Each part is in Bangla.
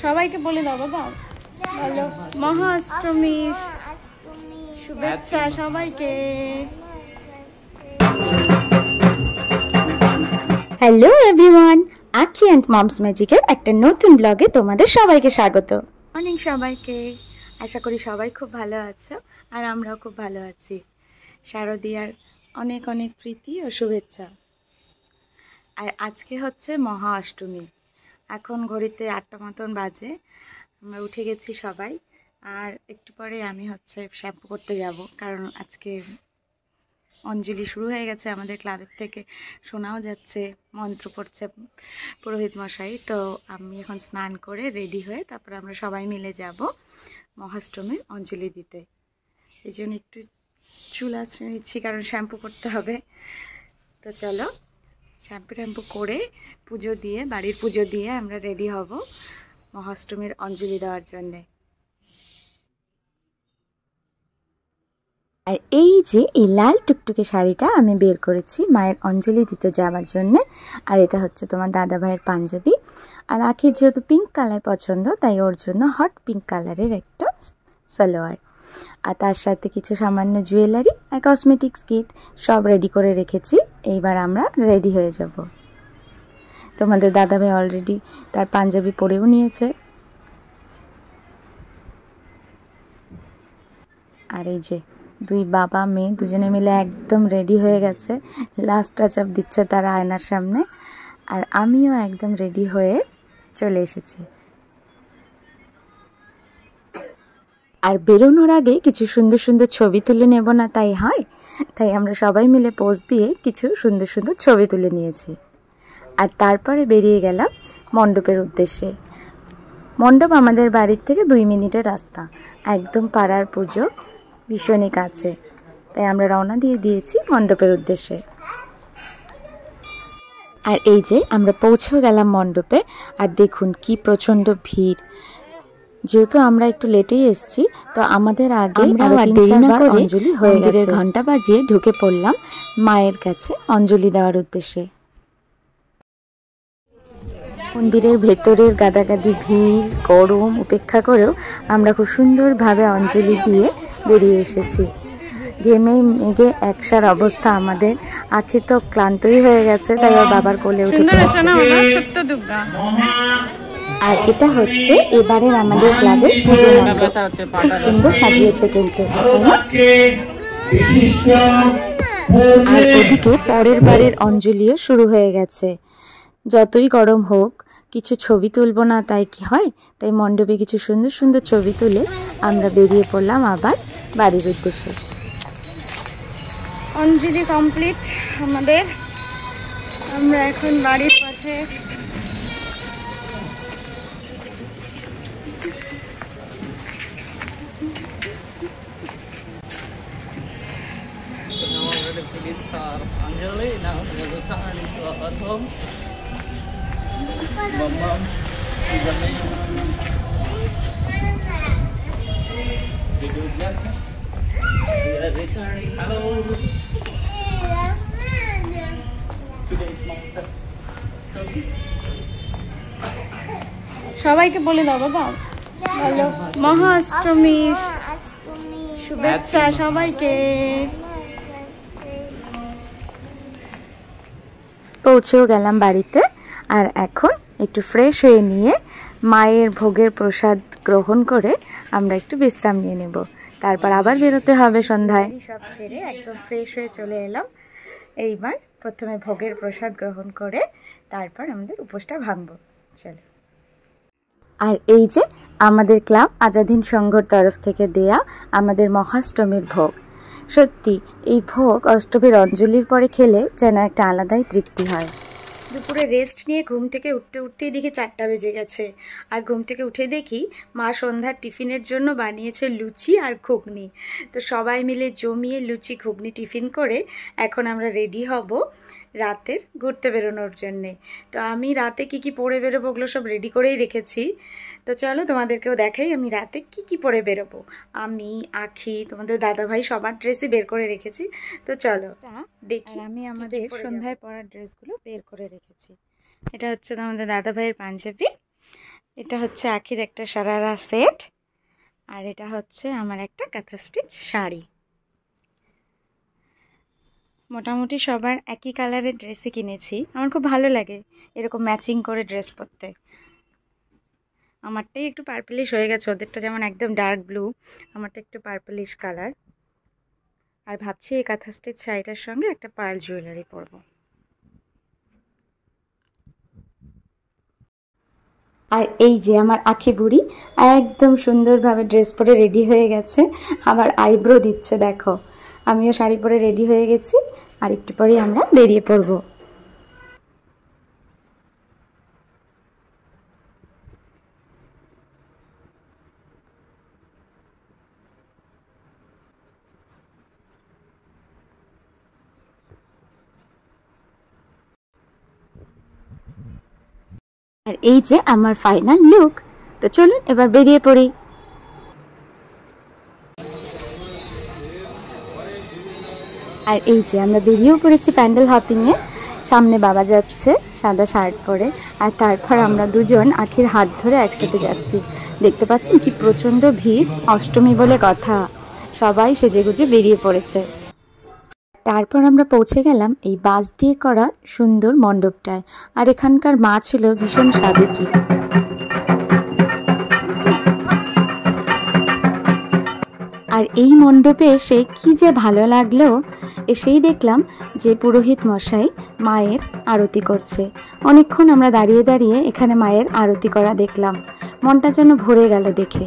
সবাইকে বলে দাও বাবা, বলো মহাষ্টমীর শুভেচ্ছা সবাইকে। হ্যালো এভরিওয়ান, আখি অ্যান্ড মমস ম্যাজিকের একটা নতুন ব্লগে তোমাদের সবাইকে স্বাগত। মর্নিং সবাইকে, আশা করি সবাই খুব ভালো আছো আর আমরাও খুব ভালো আছি। শারদীয়ার অনেক অনেক প্রীতি ও শুভেচ্ছা। আর আজকে হচ্ছে মহা অষ্টমী। এখন ঘড়িতে 8টা মতন বাজে, আমরা উঠে গেছি সবাই। আর একটু পরে আমি হচ্ছে শ্যাম্পু করতে যাব, কারণ আজকে অঞ্জলি শুরু হয়ে গেছে আমাদের ক্লাবের থেকে, শোনাও যাচ্ছে, মন্ত্র পড়ছে পুরোহিত মশাই। তো আমি এখন স্নান করে রেডি হয়ে তারপর আমরা সবাই মিলে যাব মহাষ্টমীর অঞ্জলি দিতে। এই জন্য একটু চুল আঁচড়ে নিচ্ছি, কারণ শ্যাম্পু করতে হবে। তো চলো শ্যাম্পু করে পুজো দিয়ে, বাড়ির পুজো দিয়ে আমরা রেডি হব মহাষ্টমীর অঞ্জলি দেওয়ার জন্যে। আর এই যে এই লাল টুকটুকে শাড়িটা আমি বের করেছি মায়ের অঞ্জলি দিতে যাওয়ার জন্যে। আর এটা হচ্ছে তোমার দাদা ভাইয়ের পাঞ্জাবি। আর আখির যেহেতু পিঙ্ক কালার পছন্দ, তাই ওর জন্য হট পিঙ্ক কালারের একটা সালোয়ার। আর তার সাথে কিছু সামান্য জুয়েলারি আর কসমেটিক্স কিট সব রেডি করে রেখেছি। এইবার আমরা রেডি হয়ে যাব। তোমাদের দাদাভাই অলরেডি তার পাঞ্জাবি পরেও নিয়েছে। আর এই যে দুই বাবা মেয়ে দুজনে মিলে একদম রেডি হয়ে গেছে, লাস্ট টাচ আপ দিচ্ছে তারা আয়নার সামনে। আর আমিও একদম রেডি হয়ে চলে এসেছি। আর বেরোনোর আগে কিছু সুন্দর সুন্দর ছবি তুলে নেব না, তাই হয়, তাই আমরা সবাই মিলে পোজ দিয়ে কিছু সুন্দর সুন্দর ছবি তুলে নিয়েছি। আর তারপরে বেরিয়ে গেলাম মণ্ডপের উদ্দেশ্যে। মণ্ডপ আমাদের বাড়ির থেকে 2 মিনিটের রাস্তা, একদম পাড়ার পুজো, ভীষণই কাছে। তাই আমরা রওনা দিয়ে দিয়েছি মণ্ডপের উদ্দেশ্যে। আর এই যে আমরা পৌঁছেও গেলাম মণ্ডপে। আর দেখুন কি প্রচণ্ড ভিড়। যেহেতু আমরা একটু লেটেই এসেছি, তো আমাদের আগে অঞ্জলি হয়ে গেছে। ঘন্টা বাজিয়ে ঢুকে পড়লাম মায়ের কাছে অঞ্জলি দেওয়ার উদ্দেশ্যে। মন্দিরের ভেতরের গাদাগাদি ভিড় গরম উপেক্ষা করেও আমরা খুব সুন্দরভাবে অঞ্জলি দিয়ে বেরিয়ে এসেছি। ঘেমে মেঘে একসার অবস্থা আমাদের। আখি তো ক্লান্তই হয়ে গেছে, তাই ওর বাবার কোলে উঠে পড়েছে। আর এটা হচ্ছে এবারের আমাদের ক্লাবের পুজো মণ্ডপ, খুব সুন্দর সাজিয়েছে কিন্তু, তাই না? আর ওদিকে পরের বারের অঞ্জলিও শুরু হয়ে গেছে। যতই গরম হোক কিছু ছবি তুলবো না তাই কি হয়, তাই মণ্ডপে কিছু সুন্দর সুন্দর ছবি তুলে আমরা বেরিয়ে পড়লাম আবার বাড়ির উদ্দেশ্যে। অঞ্জলি কমপ্লিট আমাদের, আমরা এখন বাড়ির পথে। Anjali now the returning to our home. Mom, is a name. We are returning. Hello. Today's mom's story. সবাইকে বলে দাও বাবা, বলো মহাষ্টমীর শুভেচ্ছা সবাইকে। পৌঁছেও গেলাম বাড়িতে। আর এখন একটু ফ্রেশ হয়ে নিয়ে মায়ের ভোগের প্রসাদ গ্রহণ করে আমরা একটু বিশ্রাম নিয়ে নেব। তারপর আবার বেরোতে হবে সন্ধ্যায়। সব ছেড়ে একদম ফ্রেশ হয়ে চলে এলাম। এইবার প্রথমে ভোগের প্রসাদ গ্রহণ করে তারপর আমাদের উপোসটা ভাঙব। চলো। আর এই যে আমাদের ক্লাব আজাদিন সংঘর তরফ থেকে দেয়া আমাদের মহাষ্টমীর ভোগ। সত্যি এই ভোগ অষ্টমীর অঞ্জলির পরে খেলে যেন একটা আলাদাই তৃপ্তি হয়। দুপুরে রেস্ট নিয়ে ঘুম থেকে উঠতেই দেখি 4টা বেজে গেছে। আর ঘুম থেকে উঠে দেখি মা সন্ধ্যার টিফিনের জন্য বানিয়েছে লুচি আর ঘুগনি। তো সবাই মিলে জমিয়ে লুচি ঘুগনি টিফিন করে এখন আমরা রেডি হব রাতের ঘুরতে বেরোনোর জন্যে। তো আমি রাতে কি পরে বেরোবো ওগুলো সব রেডি করেই রেখেছি। তো চলো তোমাদেরকেও দেখাই আমি রাতে কি পরে বেরোবো। আমি আখি তোমাদের দাদাভাই সবার ড্রেসই বের করে রেখেছি। তো চলো দেখি। আমি আমাদের সন্ধ্যায় পরার ড্রেসগুলো বের করে রেখেছি। এটা হচ্ছে তোমাদের দাদাভাইয়ের পাঞ্জাবি, এটা হচ্ছে আখির একটা সারারা সেট, আর এটা হচ্ছে আমার একটা কাঁথা স্টিচ শাড়ি। মোটামুটি সবার একই কালারের ড্রেসই কিনেছি। আমার খুব ভালো লাগে এরকম ম্যাচিং করে ড্রেস পরতে। আমারটাই একটু পার্পলিশ হয়ে গেছে, ওদেরটা যেমন একদম ডার্ক ব্লু, আমারটা একটু পার্পলিশ কালার। আর ভাবছি এই কাঁথা স্টিচ শাড়িটার সঙ্গে একটা পার্ল জুয়েলারি পরবো। আর এই যে আমার আখি বুড়ি একদম সুন্দরভাবে ড্রেস পরে রেডি হয়ে গেছে, আবার আইব্রো দিচ্ছে দেখো। আমিও শাড়ি পরে রেডি হয়ে গেছি, আর একটু পরেই আমরা বেরিয়ে পড়বো। আর এই যে আমার ফাইনাল লুক। তো চলুন এবার বেরিয়ে পড়ি। আর এই যে আমরা বেরিয়েও পড়েছি প্যান্ডেল হপিংয়ে। সামনে বাবা যাচ্ছে সাদা শার্ট পরে, আর তারপর আমরা দুজন আখির হাত ধরে একসাথে যাচ্ছি। দেখতে পাচ্ছেন কি প্রচণ্ড ভিড়, অষ্টমী বলে কথা, সবাই সেজেগুজে বেরিয়ে পড়েছে। তারপর আমরা পৌঁছে গেলাম এই বাঁশ দিয়ে করা সুন্দর মণ্ডপটায়। আর এখানকার মা ছিল ভীষণ সাবেকি। আর এই মণ্ডপে এসে কি যে ভালো লাগলো। এসেই দেখলাম যে পুরোহিত মশাই মায়ের আরতি করছে। অনেকক্ষণ আমরা দাঁড়িয়ে দাঁড়িয়ে এখানে মায়ের আরতি করা দেখলাম, মনটা যেন ভরে গেল দেখে।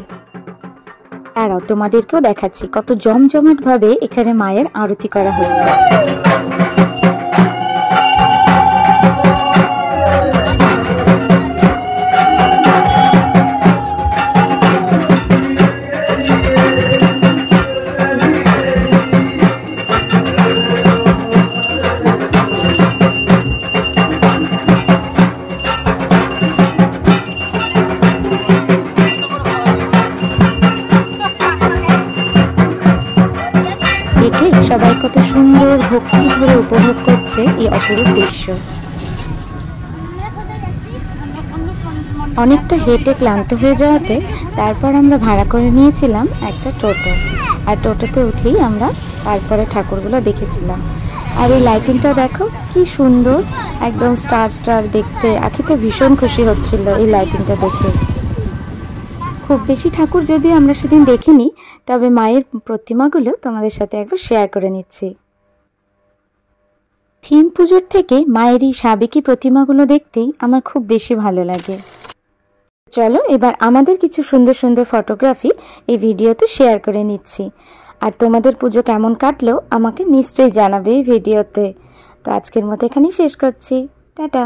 তারাও তোমাদেরকেও দেখাচ্ছি কত জমজমাট ভাবে এখানে মায়ের আরতি করা হচ্ছে। সবাই কত সুন্দর ভক্তি ধরে উপভোগ করছে এই অপরূপ দৃশ্য। অনেকটা হেঁটে ক্লান্ত হয়ে যাওয়াতে তারপর আমরা ভাড়া করে নিয়েছিলাম একটা টোটো। আর টোটোতে উঠেই আমরা তারপরে ঠাকুরগুলো দেখেছিলাম। আর এই লাইটিংটা দেখো কি সুন্দর, একদম স্টার স্টার দেখতে। আখি তো ভীষণ খুশি হচ্ছিল এই লাইটিংটা দেখে। খুব বেশি ঠাকুর যদিও আমরা সেদিন দেখিনি, তবে মায়ের প্রতিমাগুলো তোমাদের সাথে একবার শেয়ার করে নিচ্ছি। থিম পুজোর থেকে মায়ের এই সাবেকি প্রতিমাগুলো দেখতেই আমার খুব বেশি ভালো লাগে। চলো এবার আমাদের কিছু সুন্দর সুন্দর ফটোগ্রাফি এই ভিডিওতে শেয়ার করে নিচ্ছি। আর তোমাদের পুজো কেমন কাটলো আমাকে নিশ্চয়ই জানাবে এই ভিডিওতে। তো আজকের মতো এখানেই শেষ করছি, টাটা।